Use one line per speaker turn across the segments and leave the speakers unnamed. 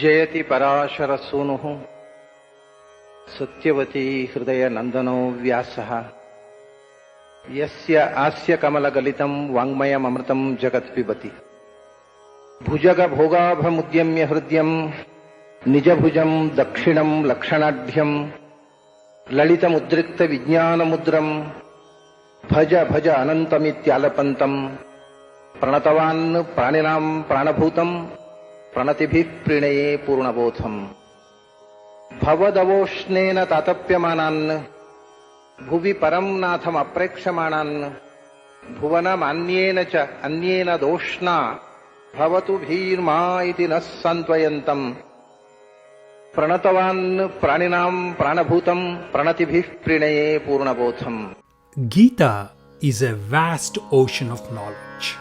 जयति पराशरसूनुः सत्यवती हृदयनन्दनो व्यासः यस्य आस्य कमलगलितं वाङ्मयममृतं जगत्पिबति भुजगभोगाभमुद्यम्य हृद्यं निजभुजं दक्षिणं लक्षणाढ्यं ललितमुद्रिक्तविज्ञानमुद्रं भज भज अनन्तमित्यालपन्तं प्रणतवान् प्राणिनां प्राणभूतं प्रणतिभिः प्रणये पूर्णबोधम् भवदवोष्णेन तातप्यमानान् भुवि परं नाथमप्रेक्षमाणान् भुवनमान्येन च अन्येन दोष्णा भवतु भीर्मा इति नः सान्त्वयन्तम् प्रणतवान् प्राणिनां प्राणभूतं प्रणतिभिः प्रणये पूर्णबोधम्.
Gita is a vast ocean of knowledge.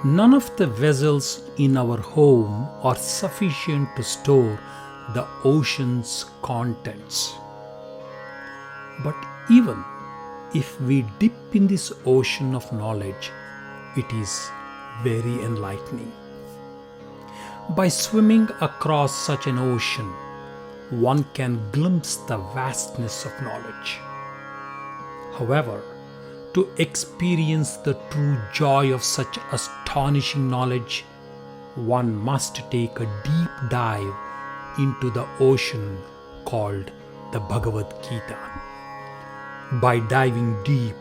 None of the vessels in our home are sufficient to store the ocean's contents. But even if we dip in this ocean of knowledge, it is very enlightening. By swimming across such an ocean, one can glimpse the vastness of knowledge. However, to experience the true joy of such astonishing knowledge, one must take a deep dive into the ocean called the Bhagavad-Geeta. By diving deep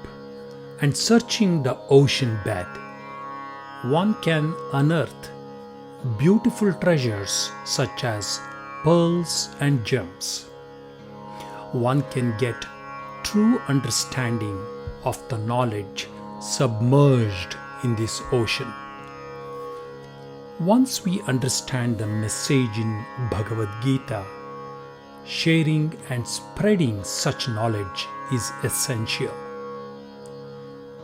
and searching the ocean bed, one can unearth beautiful treasures such as pearls and gems. One can get true understanding of the knowledge submerged in this ocean. Once we understand the message in Bhagavad Gita, sharing and spreading such knowledge is essential.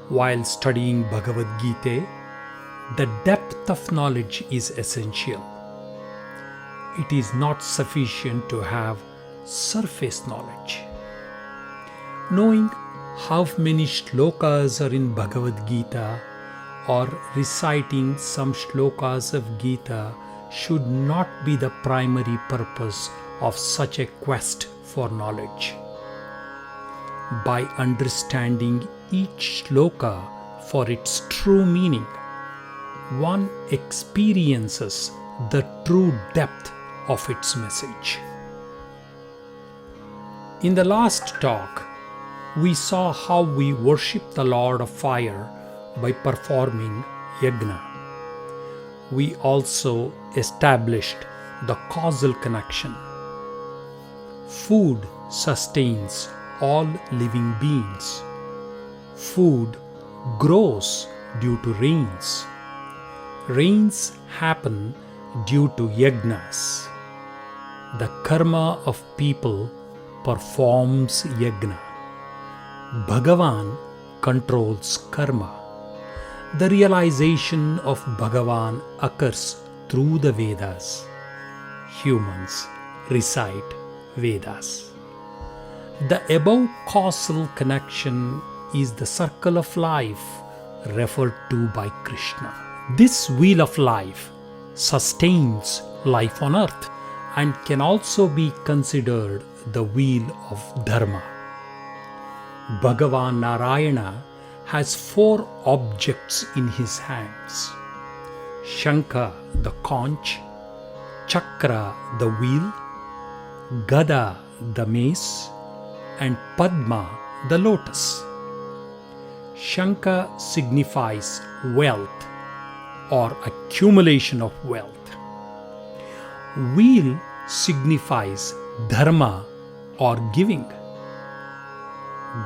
While studying Bhagavad Gita, the depth of knowledge is essential. It is not sufficient to have surface knowledge. Knowing how many shlokas are in Bhagavad Gita or reciting some shlokas of Gita should not be the primary purpose of such a quest for knowledge. By understanding each shloka for its true meaning, one experiences the true depth of its message. In the last talk, we saw how we worship the Lord of Fire by performing yajna. We also established the causal connection. Food sustains all living beings. Food grows due to rains. Rains happen due to yajnas. The karma of people performs yajna. Bhagavan controls karma. The realization of Bhagavan occurs through the Vedas. Humans recite Vedas. The above causal connection is the circle of life referred to by Krishna. This wheel of life sustains life on earth and can also be considered the wheel of dharma. Bhagavan Narayana has 4 objects in his hands: Shankha, the conch; Chakra, the wheel; Gada, the mace; and Padma, the lotus. Shankha signifies wealth or accumulation of wealth. Wheel signifies dharma or giving.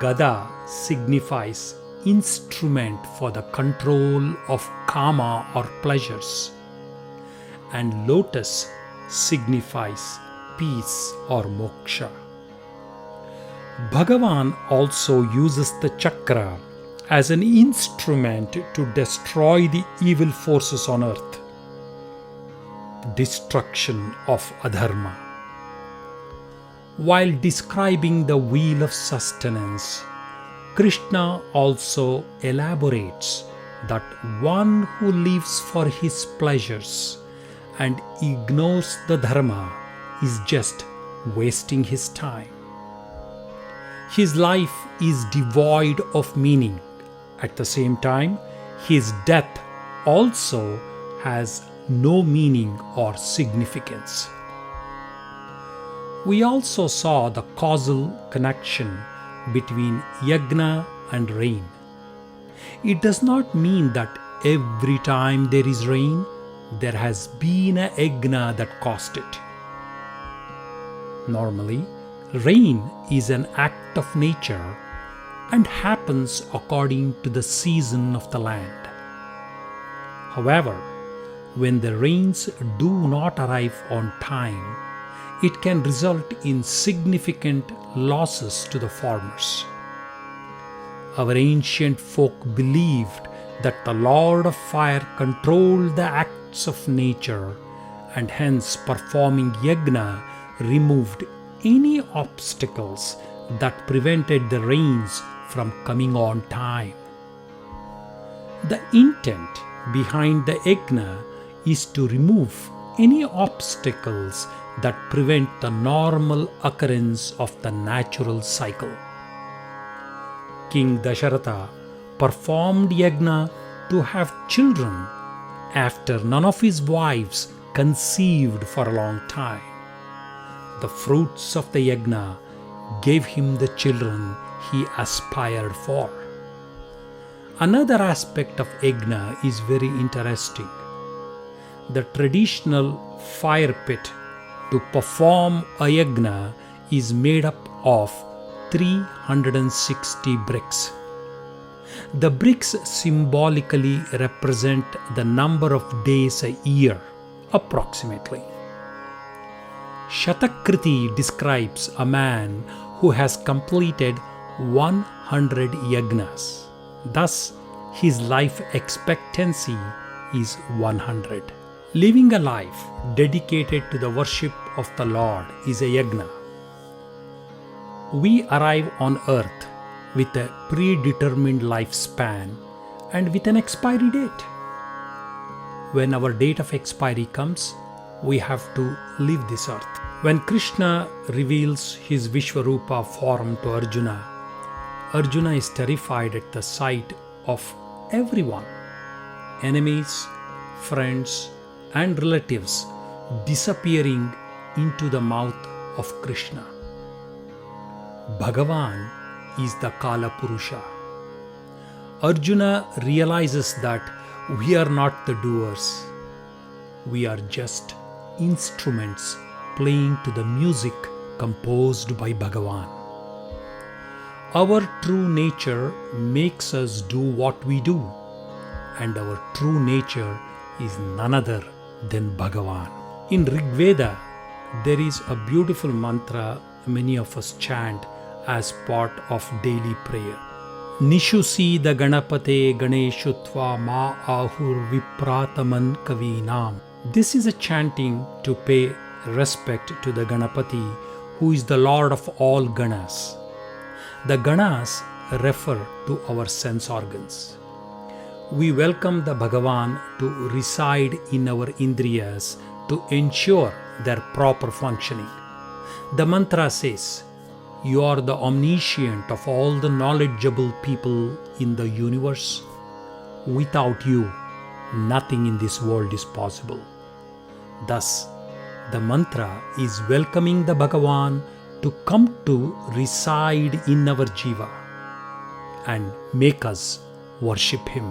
Gada signifies instrument for the control of kama or pleasures. And lotus signifies peace or moksha. Bhagavan also uses the chakra as an instrument to destroy the evil forces on earth. Destruction of adharma. While describing the wheel of sustenance, Krishna also elaborates that one who lives for his pleasures and ignores the dharma is just wasting his time. His life is devoid of meaning. At the same time, his death also has no meaning or significance. We also saw the causal connection between yajna and rain. It does not mean that every time there is rain, there has been a yajna that caused it. Normally, rain is an act of nature and happens according to the season of the land. However, when the rains do not arrive on time, it can result in significant losses to the farmers. Our ancient folk believed that the Lord of Fire controlled the acts of nature, and hence performing yajna removed any obstacles that prevented the rains from coming on time. The intent behind the yajna is to remove any obstacles that prevent the normal occurrence of the natural cycle. King Dasharatha performed yajna to have children after none of his wives conceived for a long time. The fruits of the yajna gave him the children he aspired for. Another aspect of yajna is very interesting. The traditional fire pit to perform a yajna is made up of 360 bricks. The bricks symbolically represent the number of days a year, approximately. Shatakriti describes a man who has completed 100 yajnas. Thus, his life expectancy is 100. Living a life dedicated to the worship of the Lord is a yajna. We arrive on earth with a predetermined lifespan and with an expiry date. When our date of expiry comes, we have to leave this earth. When Krishna reveals his Vishwarupa form to Arjuna, Arjuna is terrified at the sight of everyone, enemies, friends, and relatives disappearing into the mouth of Krishna. Bhagavan is the Kala Purusha. Arjuna realizes that we are not the doers. We are just instruments playing to the music composed by Bhagavan. Our true nature makes us do what we do, and our true nature is none other than Bhagavan. In Rig Veda, there is a beautiful mantra many of us chant as part of daily prayer. Nishusi da Ganapate Ganeshutva ma ahur viprataman kavinam. This is a chanting to pay respect to the Ganapati, who is the Lord of all Ganas. The Ganas refer to our sense organs. We welcome the Bhagavan to reside in our Indriyas to ensure their proper functioning. The mantra says, "You are the omniscient of all the knowledgeable people in the universe. Without you, nothing in this world is possible." Thus, the mantra is welcoming the Bhagavan to come to reside in our jiva and make us worship him.